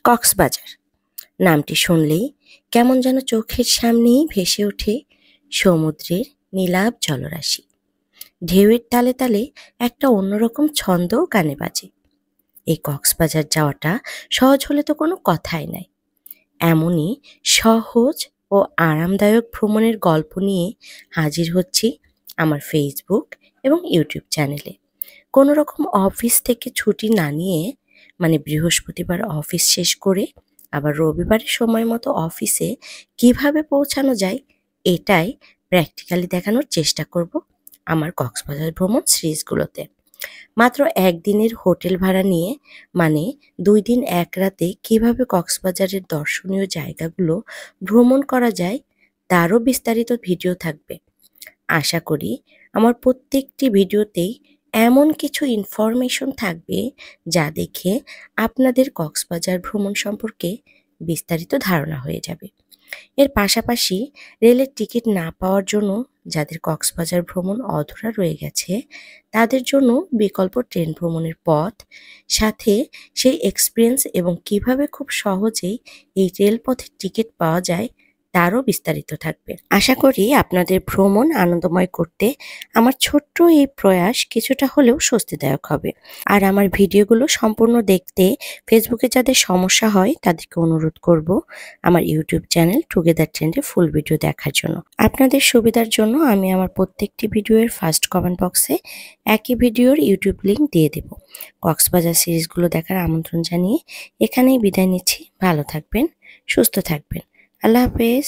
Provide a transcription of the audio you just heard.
কক্সবাজার নামটি শুনলেই কেমন যেন চোখের সামনেই ভেসে ওঠে সমুদ্রের নীলাভ জলরাশি। ঢেউয়ের তালে তালে একটা অন্যরকম ছন্দও কানে বাজে। এই কক্সবাজার যাওয়াটা সহজ হলে তো কোনো কথাই নাই। এমনই সহজ ও আরামদায়ক ভ্রমণের গল্প নিয়ে হাজির হচ্ছি আমার ফেসবুক এবং ইউটিউব চ্যানেলে। কোনো রকম অফিস থেকে ছুটি না নিয়ে, মানে বৃহস্পতিবার অফিস শেষ করে আবার রবিবারের সময় মতো অফিসে কিভাবে পৌঁছানো যায়, এটাই প্র্যাকটিক্যালি দেখানোর চেষ্টা করব আমার কক্সবাজার ভ্রমণ সিরিজগুলোতে। মাত্র একদিনের হোটেল ভাড়া নিয়ে, মানে 2 দিন 1 রাতে কিভাবে কক্সবাজারের দর্শনীয় জায়গাগুলো ভ্রমণ করা যায় তারও বিস্তারিত ভিডিও থাকবে। আশা করি আমার প্রত্যেকটি ভিডিওতেই এমন কিছু ইনফরমেশন থাকবে যা দেখে আপনাদের কক্সবাজার ভ্রমণ সম্পর্কে বিস্তারিত ধারণা হয়ে যাবে। এর পাশাপাশি রেলের টিকিট না পাওয়ার জন্য যাদের কক্সবাজার ভ্রমণ অধুরা রয়ে গেছে, তাদের জন্য বিকল্প ট্রেন ভ্রমণের পথ, সাথে সেই এক্সপিরিয়েন্স এবং কিভাবে খুব সহজেই এই রেলপথের টিকিট পাওয়া যায় তারও বিস্তারিত থাকবে। আশা করি আপনাদের ভ্রমণ আনন্দময় করতে আমার ছোট্ট এই প্রয়াস কিছুটা হলেও স্বস্তিদায়ক হবে। আর আমার ভিডিওগুলো সম্পূর্ণ দেখতে ফেসবুকে যাদের সমস্যা হয় তাদেরকে অনুরোধ করব আমার ইউটিউব চ্যানেল টুগেদার ট্রেন্ডে ফুল ভিডিও দেখার জন্য। আপনাদের সুবিধার জন্য আমি আমার প্রত্যেকটি ভিডিওর ফার্স্ট কমেন্ট বক্সে একই ভিডিওর ইউটিউব লিংক দিয়ে দেব। কক্সবাজার সিরিজগুলো দেখার আমন্ত্রণ জানিয়ে এখানেই বিদায় নিচ্ছি। ভালো থাকবেন, সুস্থ থাকবেন। আল্লাহ হাফেজ।